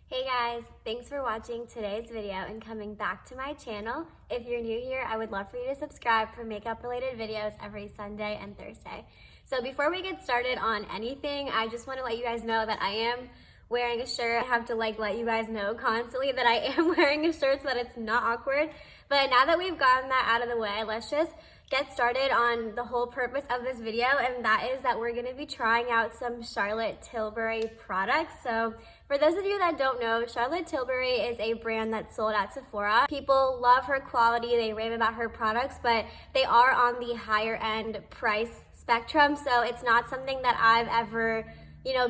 Hey guys, thanks for watching today's video and coming back to my channel. If you're new here, I would love for you to subscribe for makeup related videos every Sunday and Thursday. So before we get started on anything, I just want to let you guys know that I am wearing a shirt. I have to let you guys know constantly that I am wearing a shirt so that it's not awkward. But now that we've gotten that out of the way, let's just get started on the whole purpose of this video, and that is that we're going to be trying out some Charlotte Tilbury products. So for those of you that don't know, Charlotte Tilbury is a brand that's sold at Sephora. People love her quality, they rave about her products, but they are on the higher end price spectrum, so it's not something that I've ever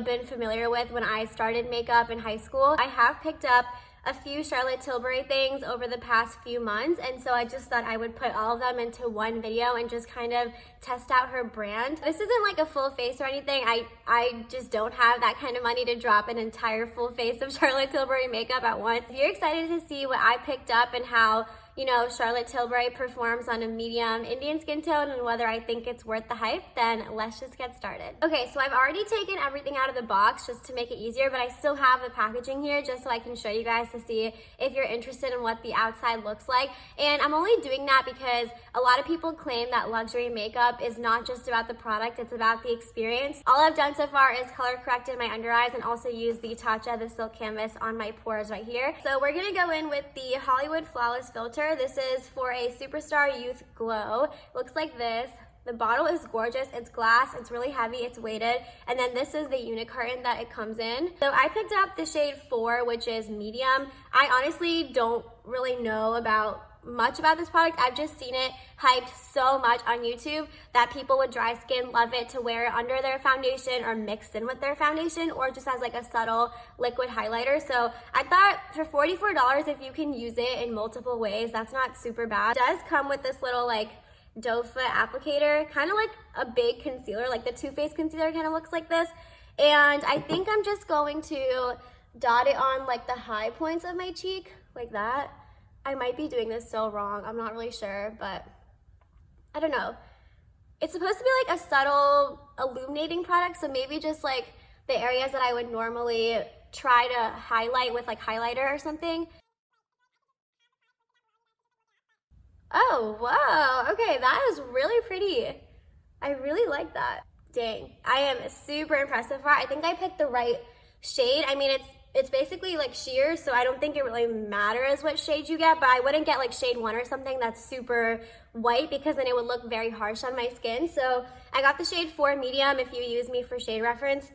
been familiar with when I started makeup in high school. I have picked up a few Charlotte Tilbury things over the past few months, and so I just thought I would put all of them into one video and just kind of test out her brand. This isn't like a full face or anything. I just don't have that kind of money to drop an entire full face of Charlotte Tilbury makeup at once. If you're excited to see what I picked up and how Charlotte Tilbury performs on a medium Indian skin tone and whether I think it's worth the hype, then let's just get started. Okay, so I've already taken everything out of the box just to make it easier, but I still have the packaging here just so I can show you guys to see if you're interested in what the outside looks like. And I'm only doing that because a lot of people claim that luxury makeup is not just about the product, it's about the experience. All I've done so far is color corrected my under eyes and also used the Tatcha, the silk canvas, on my pores right here. So we're gonna go in with the Hollywood Flawless Filter. This is for a Superstar Youth Glow. Looks like this. The bottle is gorgeous. It's glass, it's really heavy, it's weighted, and then this is the unit carton that it comes in. So I picked up the shade 4, which is medium. I honestly don't really know much about this product. I've just seen it hyped so much on YouTube that people with dry skin love it to wear it under their foundation or mixed in with their foundation or just as like a subtle liquid highlighter. So I thought for $44, if you can use it in multiple ways, that's not super bad. It does come with this little like doe foot applicator, kind of like a big concealer, like the Too Faced concealer kind of looks like this. And I think I'm just going to dot it on like the high points of my cheek, like that. I might be doing this so wrong, I'm not really sure, but I don't know. It's supposed to be like a subtle illuminating product, so maybe just like the areas that I would normally try to highlight with like highlighter or something. Oh, wow, okay, that is really pretty. I really like that. Dang, I am super impressed so far. I think I picked the right shade. I mean, it's basically like sheer, so I don't think it really matters what shade you get, but I wouldn't get like shade 1 or something that's super white because then it would look very harsh on my skin. So I got the shade 4 medium if you use me for shade reference.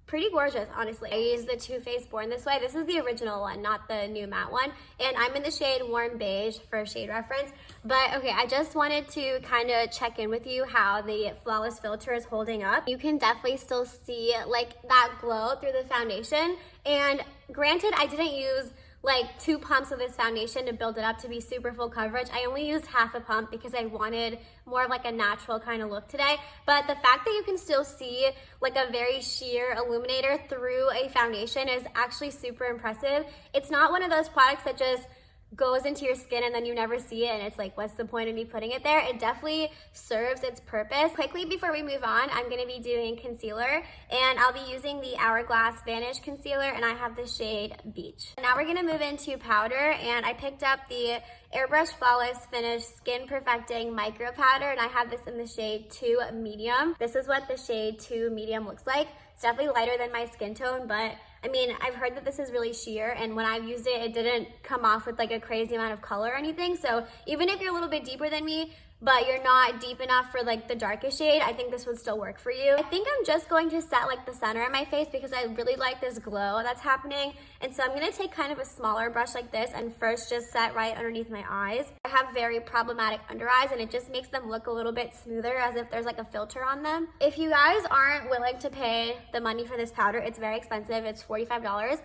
Pretty gorgeous, honestly. I used the Too Faced Born This Way. This is the original one, not the new matte one. And I'm in the shade Warm Beige for shade reference. But okay, I just wanted to kind of check in with you how the Flawless Filter is holding up. You can definitely still see like that glow through the foundation. And granted, I didn't use like 2 pumps of this foundation to build it up to be super full coverage. I only used half a pump because I wanted more of like a natural kind of look today. But the fact that you can still see like a very sheer illuminator through a foundation is actually super impressive. It's not one of those products that just goes into your skin and then you never see it and it's like, what's the point of me putting it there? It definitely serves its purpose. Quickly before we move on, I'm going to be doing concealer and I'll be using the Hourglass Vanish Concealer and I have the shade Beach. Now we're going to move into powder and I picked up the Airbrush Flawless Finish Skin Perfecting Micro Powder and I have this in the shade 2 Medium. This is what the shade 2 Medium looks like. It's definitely lighter than my skin tone, but I mean, I've heard that this is really sheer, and when I've used it, it didn't come off with like a crazy amount of color or anything. So even if you're a little bit deeper than me, but you're not deep enough for like the darkest shade, I think this would still work for you. I think I'm just going to set like the center of my face because I really like this glow that's happening. And so I'm gonna take kind of a smaller brush like this and first just set right underneath my eyes. I have very problematic under eyes and it just makes them look a little bit smoother as if there's like a filter on them. If you guys aren't willing to pay the money for this powder, it's very expensive, it's $45.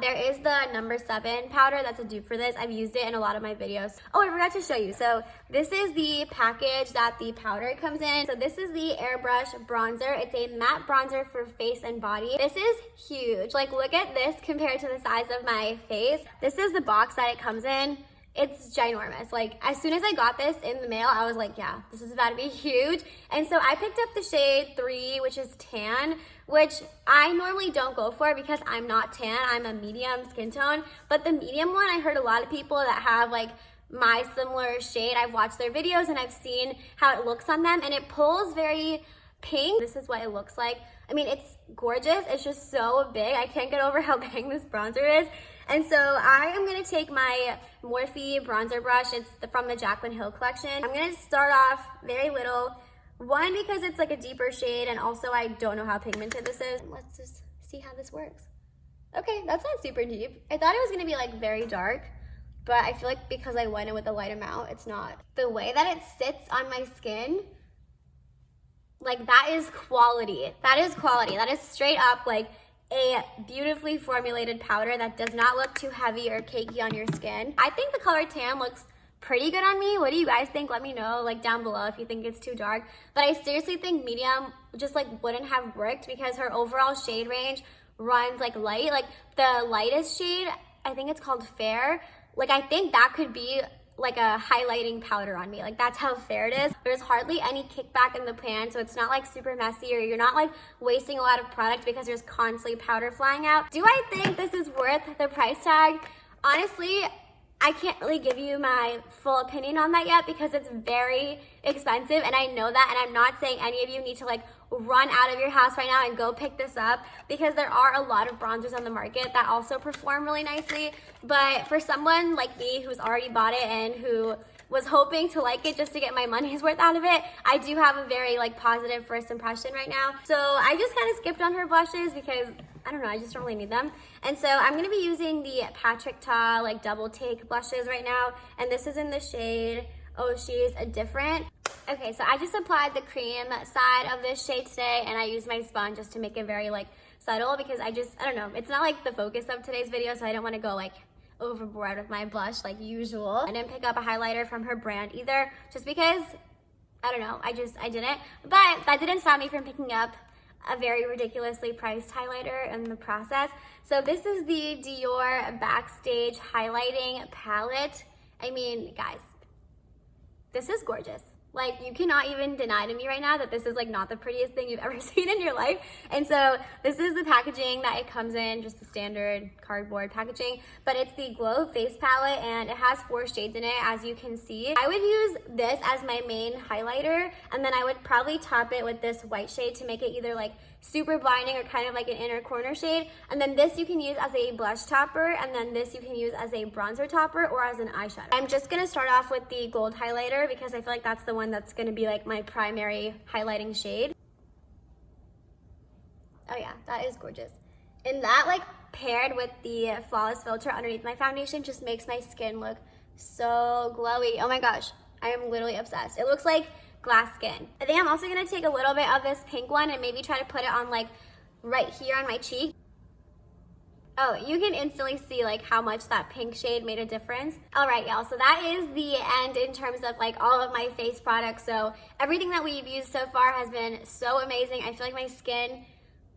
There is the number 7 powder that's a dupe for this. I've used it in a lot of my videos. Oh, I forgot to show you. So this is the package that the powder comes in. So this is the Airbrush Bronzer. It's a matte bronzer for face and body. This is huge. Like, look at this compared to the size of my face. This is the box that it comes in. it's ginormous. Like, as soon as I got this in the mail, I was like, yeah, this is about to be huge. And so I picked up the shade 3, which is tan, which I normally don't go for because I'm not tan. I'm a medium skin tone. But the medium one, I heard a lot of people that have like my similar shade. I've watched their videos and I've seen how it looks on them, and it pulls very pink. This is what it looks like. I mean, it's gorgeous. It's just so big. I can't get over how big this bronzer is. And so I am gonna take my Morphe bronzer brush. It's from the Jaclyn Hill collection. I'm gonna start off very little. One, because it's like a deeper shade, and also I don't know how pigmented this is. Let's just see how this works. Okay, that's not super deep. I thought it was gonna be like very dark, but I feel like because I went in with a light amount, it's not. The way that it sits on my skin, like, that is quality. That is quality. That is straight up like a beautifully formulated powder that does not look too heavy or cakey on your skin. I think the color tan looks pretty good on me. What do you guys think? Let me know like down below if you think it's too dark. But I seriously think medium just like wouldn't have worked because her overall shade range runs like light. Like the lightest shade, I think it's called Fair. Like, I think that could be like a highlighting powder on me. Like, that's how fair it is. There's hardly any kickback in the pan, so it's not like super messy, or you're not like wasting a lot of product because there's constantly powder flying out. Do I think this is worth the price tag? Honestly, I can't really give you my full opinion on that yet because it's very expensive, and I know that, and I'm not saying any of you need to like run out of your house right now and go pick this up, because there are a lot of bronzers on the market that also perform really nicely. But for someone like me who's already bought it and who was hoping to like it just to get my money's worth out of it, I do have a very like positive first impression right now. So I just kind of skipped on her blushes because I don't know, I just don't really need them. And so I'm gonna be using the Patrick Ta like double take blushes right now, and this is in the shade Oh She's a Different. Okay, so I just applied the cream side of this shade today, and I used my sponge just to make it very like subtle because I don't know, it's not like the focus of today's video, so I don't want to go like overboard with my blush like usual. I didn't pick up a highlighter from her brand either, just because I don't know, I didn't. But that didn't stop me from picking up a very ridiculously priced highlighter in the process. So this is the Dior Backstage Highlighting Palette. I mean, guys, this is gorgeous. Like, you cannot even deny to me right now that this is like not the prettiest thing you've ever seen in your life. And so this is the packaging that it comes in, just the standard cardboard packaging, but it's the Glow Face Palette, and it has 4 shades in it, as you can see. I would use this as my main highlighter, and then I would probably top it with this white shade to make it either like super blinding or kind of like an inner corner shade. And then this you can use as a blush topper, and then this you can use as a bronzer topper or as an eyeshadow. I'm just gonna start off with the gold highlighter because I feel like that's the one that's gonna be like my primary highlighting shade. Oh yeah, that is gorgeous. And that like paired with the flawless filter underneath my foundation just makes my skin look so glowy. Oh my gosh, I am literally obsessed. It looks like glass skin. I think I'm also gonna take a little bit of this pink one and maybe try to put it on like right here on my cheek. Oh, you can instantly see like how much that pink shade made a difference. All right, y'all, so that is the end in terms of like all of my face products. So everything that we've used so far has been so amazing. I feel like my skin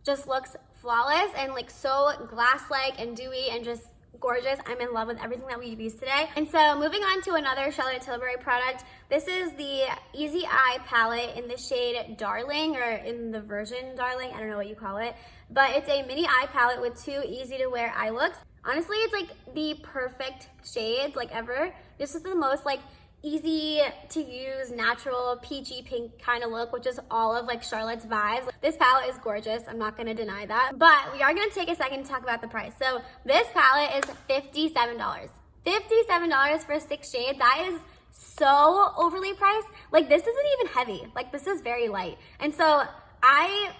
just looks flawless and like so glass-like and dewy and just gorgeous. I'm in love with everything that we've used today. And so moving on to another Charlotte Tilbury product. This is the Easy Eye palette in the shade Darling, or in the version Darling, I don't know what you call it, but it's a mini eye palette with 2 easy to wear eye looks. Honestly, it's like the perfect shades like ever. This is the most like easy to use, natural, peachy pink kind of look, which is all of like Charlotte's vibes. This palette is gorgeous, I'm not gonna deny that, but we are gonna take a second to talk about the price. So this palette is $57. $57 for 6 shades. That is so overly priced. Like, this isn't even heavy. Like, this is very light. And so I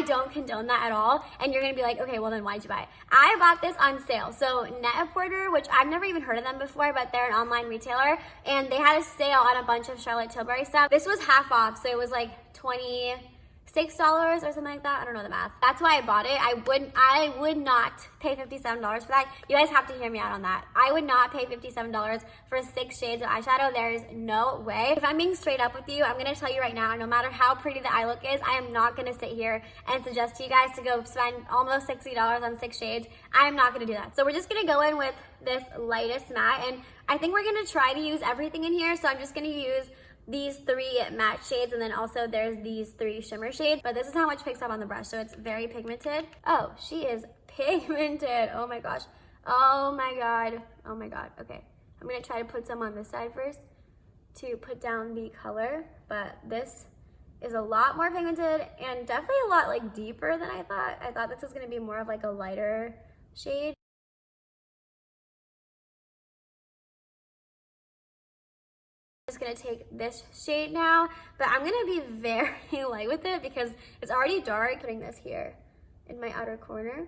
don't condone that at all. And you're gonna be like, okay, well then why'd you buy it? I bought this on sale. So Net-a-Porter, which I've never even heard of them before, but they're an online retailer, and they had a sale on a bunch of Charlotte Tilbury stuff. This was half off, so it was like $27 $6 or something like that. I don't know the math. That's why I bought it. I would not pay $57 for that. You guys have to hear me out on that. I would not pay $57 for 6 shades of eyeshadow. There's no way. If I'm being straight up with you, I'm gonna tell you right now, no matter how pretty the eye look is, I am not gonna sit here and suggest to you guys to go spend almost $60 on 6 shades. I am not gonna do that. So we're just gonna go in with this lightest matte, and I think we're gonna try to use everything in here. So I'm just gonna use these 3 matte shades, and then also there's these 3 shimmer shades, but this is how much picks up on the brush, so it's very pigmented. Oh, she is pigmented. Oh my gosh. Oh my god. Oh my god. Okay, I'm gonna try to put some on this side first to put down the color, but this is a lot more pigmented and definitely a lot like deeper than I thought. I thought this was gonna be more of like a lighter shade. Just gonna take this shade now, but I'm gonna be very light with it because it's already dark. Putting this here in my outer corner.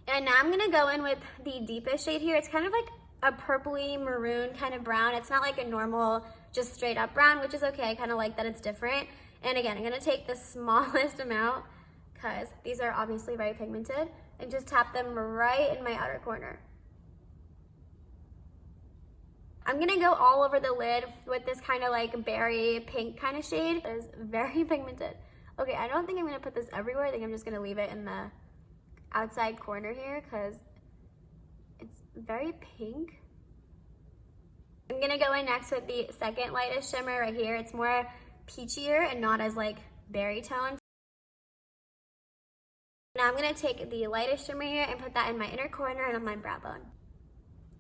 And now I'm gonna go in with the deepest shade here. It's kind of like a purpley maroon kind of brown. It's not like a normal just straight up brown, which is okay. I kind of like that it's different. And again, I'm gonna take the smallest amount because these are obviously very pigmented, and just tap them right in my outer corner. I'm gonna go all over the lid with this kind of like berry pink kind of shade. It is very pigmented. Okay, I don't think I'm gonna put this everywhere. I think I'm just gonna leave it in the outside corner here because it's very pink. I'm gonna go in next with the second lightest shimmer right here. It's more peachier and not as like berry toned. Now I'm gonna take the lightest shimmer here and put that in my inner corner and on my brow bone.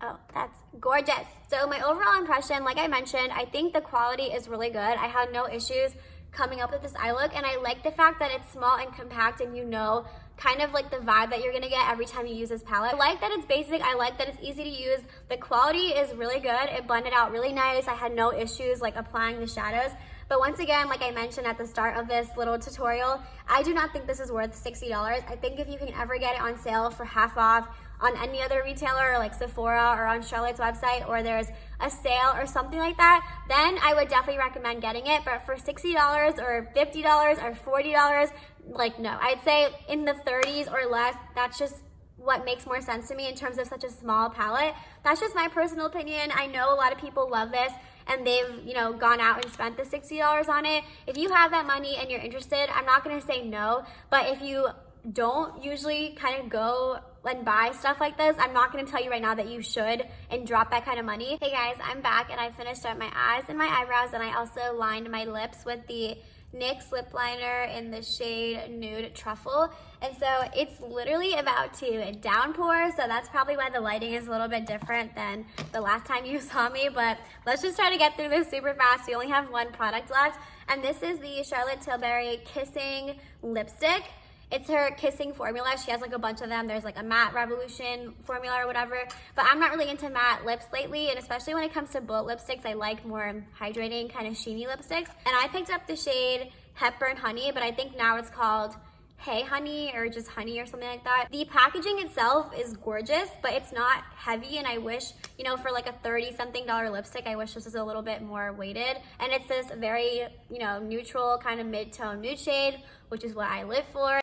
Oh, that's gorgeous. So my overall impression, like I mentioned, I think the quality is really good. I had no issues coming up with this eye look, and I like the fact that it's small and compact, and you know kind of like the vibe that you're gonna get every time you use this palette. I like that it's basic. I like that it's easy to use. The quality is really good. It blended out really nice. I had no issues like applying the shadows. But once again, like I mentioned at the start of this little tutorial, I do not think this is worth $60. I think if you can ever get it on sale for half off on any other retailer like Sephora or on Charlotte's website, or there's a sale or something like that, then I would definitely recommend getting it. But for $60 or $50 or $40, like no, I'd say in the 30s or less. That's just what makes more sense to me in terms of such a small palette. That's just my personal opinion. I know a lot of people love this and they've, you know, gone out and spent the $60 on it. If you have that money and you're interested, I'm not gonna say no, but if you don't usually kind of go and buy stuff like this, I'm not gonna tell you right now that you should and drop that kind of money. Hey guys, I'm back and I finished up my eyes and my eyebrows, and I also lined my lips with the NYX lip liner in the shade Nude Truffle. And so it's literally about to downpour, so that's probably why the lighting is a little bit different than the last time you saw me, but let's just try to get through this super fast. We only have one product left, and this is the Charlotte Tilbury Kissing Lipstick. It's her kissing formula. She has like a bunch of them. There's like a matte revolution formula or whatever, but I'm not really into matte lips lately, and especially when it comes to bullet lipsticks, I like more hydrating, kind of sheeny lipsticks. And I picked up the shade Hepburn Honey, but I think now it's called Hey Honey or just Honey or something like that. The packaging itself is gorgeous, but it's not heavy, and I wish, you know, for like a $30-something lipstick, I wish this was a little bit more weighted. And it's this very, you know, neutral kind of mid-tone nude shade, which is what I live for.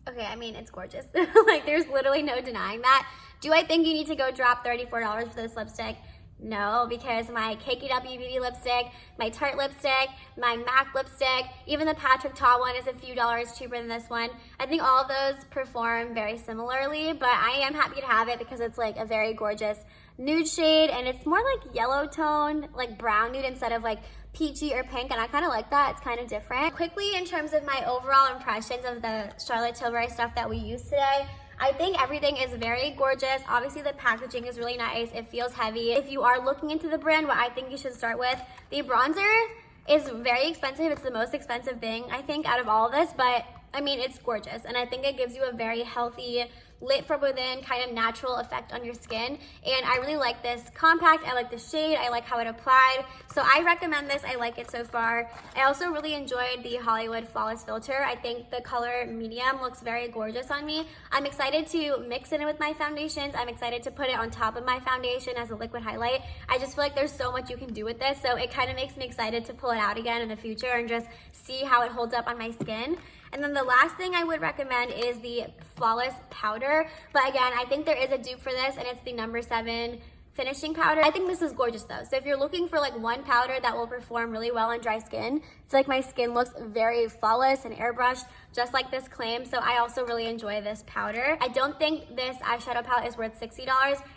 Okay, I mean, it's gorgeous. Like, there's literally no denying that. Do I think you need to go drop $34 for this lipstick? No, because my KKW Beauty lipstick, my Tarte lipstick, my MAC lipstick, even the Patrick Ta one is a few dollars cheaper than this one. I think all of those perform very similarly, but I am happy to have it because it's like a very gorgeous nude shade, and it's more like yellow toned, like brown nude instead of like peachy or pink, and I kind of like that. It's kind of different. Quickly, in terms of my overall impressions of the Charlotte Tilbury stuff that we used today, I think everything is very gorgeous. Obviously, the packaging is really nice. It feels heavy. If you are looking into the brand, what I think you should start with, the bronzer is very expensive. It's the most expensive thing, I think, out of all of this, but I mean, it's gorgeous, and I think it gives you a very healthy, lit from within, kind of natural effect on your skin. And I really like this compact. I like the shade. I like how it applied. So I recommend this. I like it so far. I also really enjoyed the Hollywood Flawless Filter. I think the color medium looks very gorgeous on me. I'm excited to mix it in with my foundations. I'm excited to put it on top of my foundation as a liquid highlight. I just feel like there's so much you can do with this. So it kind of makes me excited to pull it out again in the future and just see how it holds up on my skin. And then the last thing I would recommend is the Flawless Powder. But again, I think there is a dupe for this, and it's the No. 7 finishing powder. I think this is gorgeous though. So if you're looking for like one powder that will perform really well on dry skin, it's like my skin looks very flawless and airbrushed, just like this claim. So I also really enjoy this powder. I don't think this eyeshadow palette is worth $60.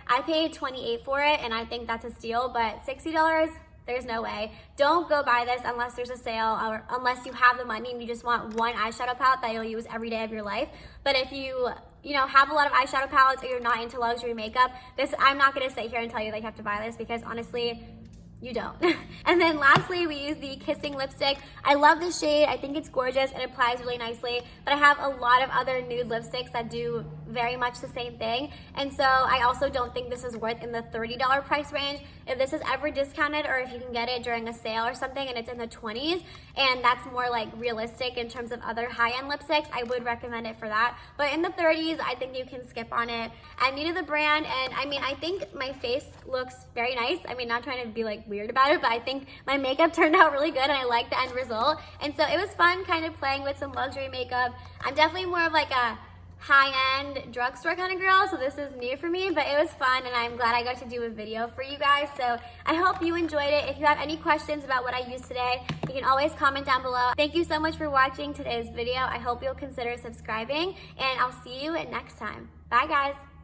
I paid $28 for it, and I think that's a steal, but $60, there's no way. Don't go buy this unless there's a sale or unless you have the money and you just want one eyeshadow palette that you'll use every day of your life. But if you have a lot of eyeshadow palettes or you're not into luxury makeup, I'm not gonna sit here and tell you that you have to buy this, because honestly, you don't. And then lastly, we use the Kissing lipstick. I love this shade. I think it's gorgeous. It applies really nicely, but I have a lot of other nude lipsticks that do very much the same thing. And so I also don't think this is worth in the $30 price range. If this is ever discounted, or if you can get it during a sale or something and it's in the 20s, and that's more like realistic in terms of other high-end lipsticks, I would recommend it for that. But in the 30s, I think you can skip on it. I'm new to the brand, and I mean, I think my face looks very nice. I mean, not trying to be like weird about it, but I think my makeup turned out really good and I like the end result. And so it was fun kind of playing with some luxury makeup. I'm definitely more of like a high-end drugstore kind of girl, so this is new for me, but it was fun, and I'm glad I got to do a video for you guys. So I hope you enjoyed it. If you have any questions about what I used today, you can always comment down below. Thank you so much for watching today's video. I hope you'll consider subscribing, and I'll see you next time. Bye guys.